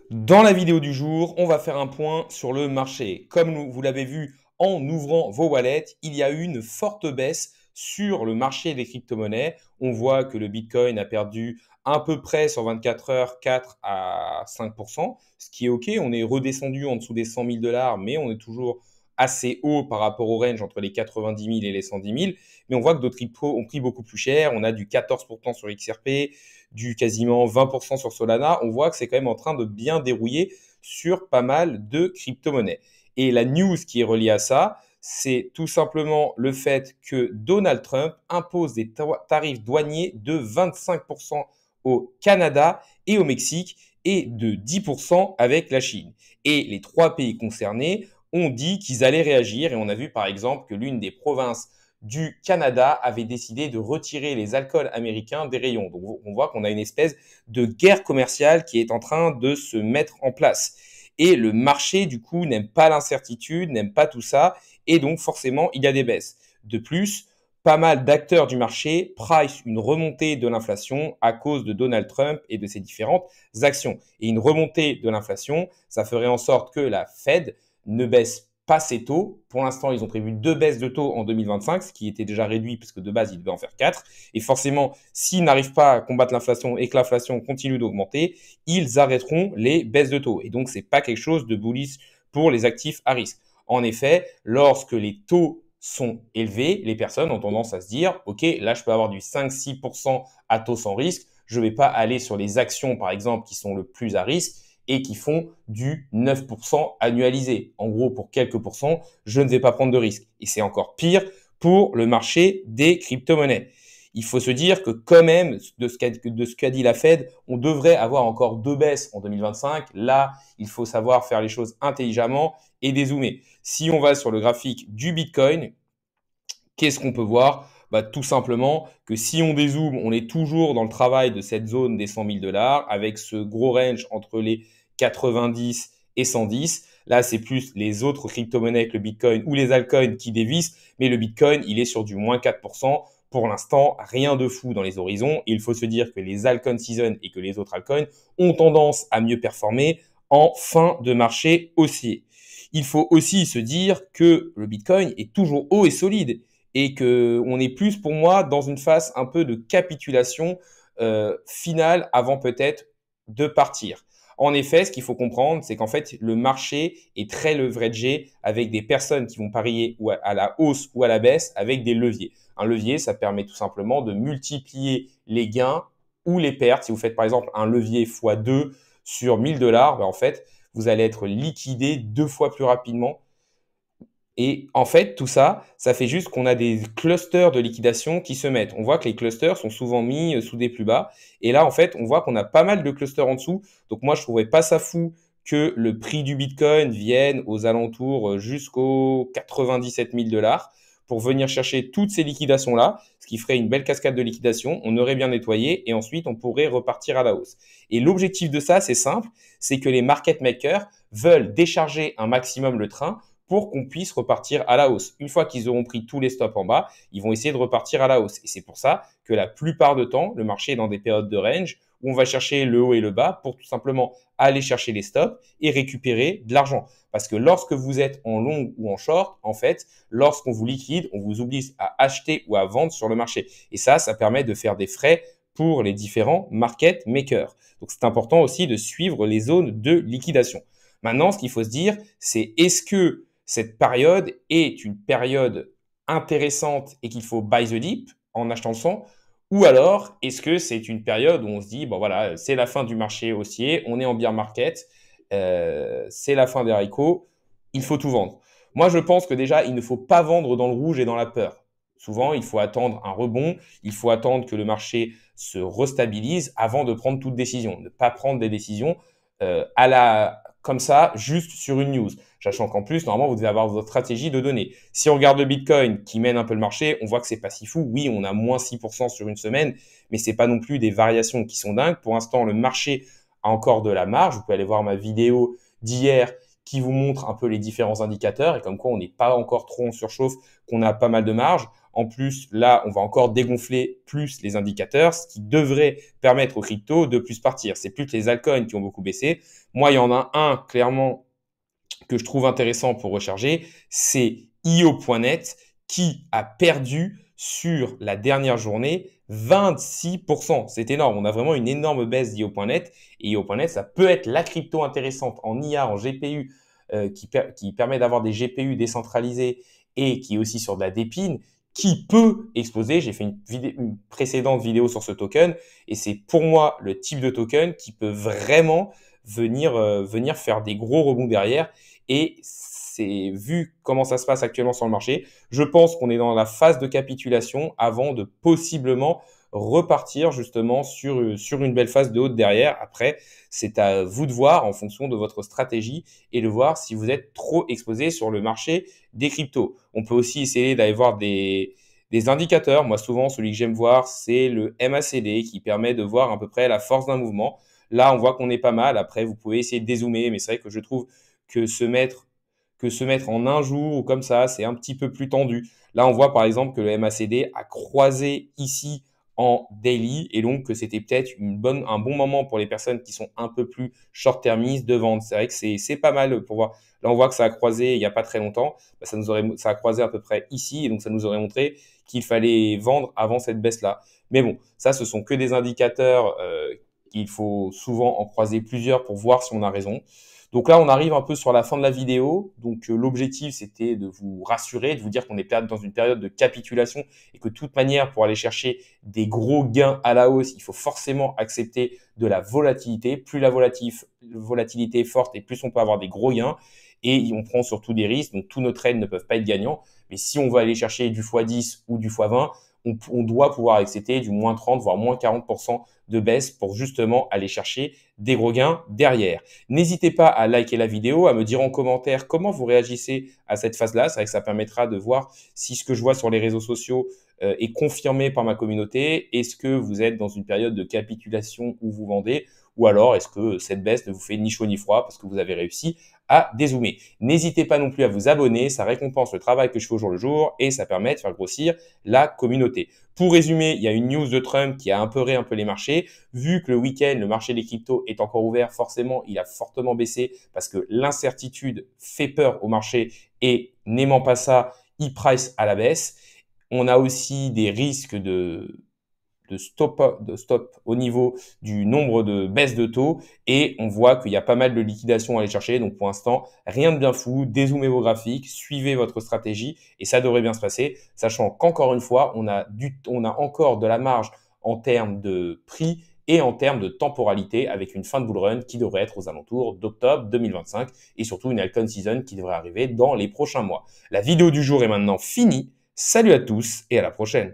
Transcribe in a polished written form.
Dans la vidéo du jour, on va faire un point sur le marché. Comme vous l'avez vu en ouvrant vos wallets, il y a eu une forte baisse sur le marché des crypto-monnaies. On voit que le Bitcoin a perdu à peu près sur 24 heures 4 à 5%, ce qui est OK. On est redescendu en dessous des 100 000 dollars, mais on est toujours assez haut par rapport au range entre les 90 000 et les 110 000. Mais on voit que d'autres cryptos ont pris beaucoup plus cher. On a du 14% sur XRP, du quasiment 20% sur Solana. On voit que c'est quand même en train de bien dérouiller sur pas mal de crypto-monnaies. Et la news qui est reliée à ça, c'est tout simplement le fait que Donald Trump impose des tarifs douaniers de 25% au Canada et au Mexique et de 10% avec la Chine. Et les trois pays concernés ont dit qu'ils allaient réagir. Et on a vu par exemple que l'une des provinces du Canada avait décidé de retirer les alcools américains des rayons. Donc on voit qu'on a une espèce de guerre commerciale qui est en train de se mettre en place. Et le marché, du coup, n'aime pas l'incertitude, n'aime pas tout ça. Et donc, forcément, il y a des baisses. De plus, pas mal d'acteurs du marché price une remontée de l'inflation à cause de Donald Trump et de ses différentes actions. Et une remontée de l'inflation, ça ferait en sorte que la Fed ne baisse pas ses taux. Pour l'instant, ils ont prévu 2 baisses de taux en 2025, ce qui était déjà réduit puisque de base, ils devaient en faire 4. Et forcément, s'ils n'arrivent pas à combattre l'inflation et que l'inflation continue d'augmenter, ils arrêteront les baisses de taux. Et donc, c'est pas quelque chose de bullish pour les actifs à risque. En effet, lorsque les taux sont élevés, les personnes ont tendance à se dire, OK, là, je peux avoir du 5-6% à taux sans risque. Je ne vais pas aller sur les actions, par exemple, qui sont le plus à risque et qui font du 9% annualisé. En gros, pour quelques pourcents, je ne vais pas prendre de risque. Et c'est encore pire pour le marché des crypto-monnaies. Il faut se dire que quand même, de ce qu'a dit la Fed, on devrait avoir encore 2 baisses en 2025. Là, il faut savoir faire les choses intelligemment et dézoomer. Si on va sur le graphique du Bitcoin, qu'est-ce qu'on peut voir? Tout simplement que si on dézoome, on est toujours dans le travail de cette zone des 100 000 dollars avec ce gros range entre les 90 et 110. Là, c'est plus les autres crypto-monnaies que le Bitcoin ou les altcoins qui dévissent, mais le Bitcoin, il est sur du moins 4%. Pour l'instant, rien de fou dans les horizons. Il faut se dire que les altcoins season et que les autres altcoins ont tendance à mieux performer en fin de marché haussier. Il faut aussi se dire que le Bitcoin est toujours haut et solide et que on est plus pour moi dans une phase un peu de capitulation finale avant peut-être de partir. En effet, ce qu'il faut comprendre, c'est qu'en fait, le marché est très leveragé avec des personnes qui vont parier ou à la hausse ou à la baisse avec des leviers. Un levier, ça permet tout simplement de multiplier les gains ou les pertes. Si vous faites par exemple un levier x2 sur 1000 dollars, en fait, vous allez être liquidé 2 fois plus rapidement. Et en fait, tout ça, ça fait juste qu'on a des clusters de liquidation qui se mettent. On voit que les clusters sont souvent mis sous des plus bas. Et là, en fait, on voit qu'on a pas mal de clusters en dessous. Donc moi, je trouvais pas ça fou que le prix du Bitcoin vienne aux alentours jusqu'aux 97 000 dollars pour venir chercher toutes ces liquidations-là, ce qui ferait une belle cascade de liquidation. On aurait bien nettoyé et ensuite, on pourrait repartir à la hausse. Et l'objectif de ça, c'est simple, c'est que les market makers veulent décharger un maximum le train pour qu'on puisse repartir à la hausse. Une fois qu'ils auront pris tous les stops en bas, ils vont essayer de repartir à la hausse. Et c'est pour ça que la plupart du temps, le marché est dans des périodes de range où on va chercher le haut et le bas pour tout simplement aller chercher les stops et récupérer de l'argent. Parce que lorsque vous êtes en long ou en short, en fait, lorsqu'on vous liquide, on vous oblige à acheter ou à vendre sur le marché. Et ça permet de faire des frais pour les différents market makers. Donc c'est important aussi de suivre les zones de liquidation. Maintenant, ce qu'il faut se dire, c'est est-ce que cette période est une période intéressante et qu'il faut buy the dip en achetant le son, ou alors est-ce que c'est une période où on se dit, bon voilà, c'est la fin du marché haussier, on est en bear market, c'est la fin des haricots, il faut tout vendre. Moi, je pense que déjà, il ne faut pas vendre dans le rouge et dans la peur. Souvent, il faut attendre un rebond, il faut attendre que le marché se restabilise avant de prendre toute décision. Ne pas prendre des décisions comme ça, juste sur une news. Sachant qu'en plus, normalement, vous devez avoir votre stratégie de données. Si on regarde le Bitcoin qui mène un peu le marché, on voit que c'est pas si fou. Oui, on a moins 6% sur une semaine, mais c'est pas non plus des variations qui sont dingues. Pour l'instant, le marché a encore de la marge. Vous pouvez aller voir ma vidéo d'hier qui vous montre un peu les différents indicateurs et comme quoi on n'est pas encore trop en surchauffe, qu'on a pas mal de marge. En plus, là, on va encore dégonfler plus les indicateurs, ce qui devrait permettre aux cryptos de plus partir. C'est plus que les altcoins qui ont beaucoup baissé. Moi, il y en a un clairement que je trouve intéressant pour recharger, c'est io.net qui a perdu sur la dernière journée 26%. C'est énorme. On a vraiment une énorme baisse d'io.net. Et io.net, ça peut être la crypto intéressante en IA, en GPU, qui permet d'avoir des GPU décentralisés et qui est aussi sur de la dépine, qui peut exploser. J'ai fait une précédente vidéo sur ce token et c'est pour moi le type de token qui peut vraiment venir faire des gros rebonds derrière. Et c'est vu comment ça se passe actuellement sur le marché, je pense qu'on est dans la phase de capitulation avant de possiblement repartir justement sur une belle phase de haute derrière. Après, c'est à vous de voir en fonction de votre stratégie et de voir si vous êtes trop exposé sur le marché des cryptos. On peut aussi essayer d'aller voir des indicateurs. Moi, souvent, celui que j'aime voir, c'est le MACD qui permet de voir à peu près la force d'un mouvement. Là, on voit qu'on est pas mal. Après, vous pouvez essayer de dézoomer, mais c'est vrai que je trouve que se mettre en un jour ou comme ça, c'est un petit peu plus tendu. Là, on voit par exemple que le MACD a croisé ici en daily et donc que c'était peut-être un bon moment pour les personnes qui sont un peu plus short-termistes de vendre. C'est vrai que c'est pas mal pour voir. Là, on voit que ça a croisé il n'y a pas très longtemps. Ça a croisé à peu près ici et donc ça nous aurait montré qu'il fallait vendre avant cette baisse-là. Mais bon, ça, ce sont que des indicateurs qu'il faut souvent en croiser plusieurs pour voir si on a raison. Donc là, on arrive un peu sur la fin de la vidéo. Donc l'objectif, c'était de vous rassurer, de vous dire qu'on est dans une période de capitulation et que de toute manière, pour aller chercher des gros gains à la hausse, il faut forcément accepter de la volatilité. Plus la volatilité est forte et plus on peut avoir des gros gains. Et on prend surtout des risques. Donc tous nos trades ne peuvent pas être gagnants. Mais si on va aller chercher du x10 ou du x20, on doit pouvoir accepter du moins 30, voire moins 40% de baisse pour justement aller chercher des gros gains derrière. N'hésitez pas à liker la vidéo, à me dire en commentaire comment vous réagissez à cette phase-là. C'est vrai que ça permettra de voir si ce que je vois sur les réseaux sociaux est confirmé par ma communauté. Est-ce que vous êtes dans une période de capitulation où vous vendez? Ou alors, est-ce que cette baisse ne vous fait ni chaud ni froid parce que vous avez réussi à dézoomer? N'hésitez pas non plus à vous abonner, ça récompense le travail que je fais au jour le jour et ça permet de faire grossir la communauté. Pour résumer, il y a une news de Trump qui a apeuré un peu les marchés. Vu que le week-end, le marché des cryptos est encore ouvert, forcément, il a fortement baissé parce que l'incertitude fait peur au marché et n'aimant pas ça, il price à la baisse. On a aussi des risques de stop au niveau du nombre de baisses de taux et on voit qu'il y a pas mal de liquidations à aller chercher. Donc pour l'instant, rien de bien fou. Dézoomez vos graphiques, suivez votre stratégie et ça devrait bien se passer. Sachant qu'encore une fois, on a encore de la marge en termes de prix et en termes de temporalité avec une fin de bull run qui devrait être aux alentours d'octobre 2025 et surtout une altcoin season qui devrait arriver dans les prochains mois. La vidéo du jour est maintenant finie. Salut à tous et à la prochaine.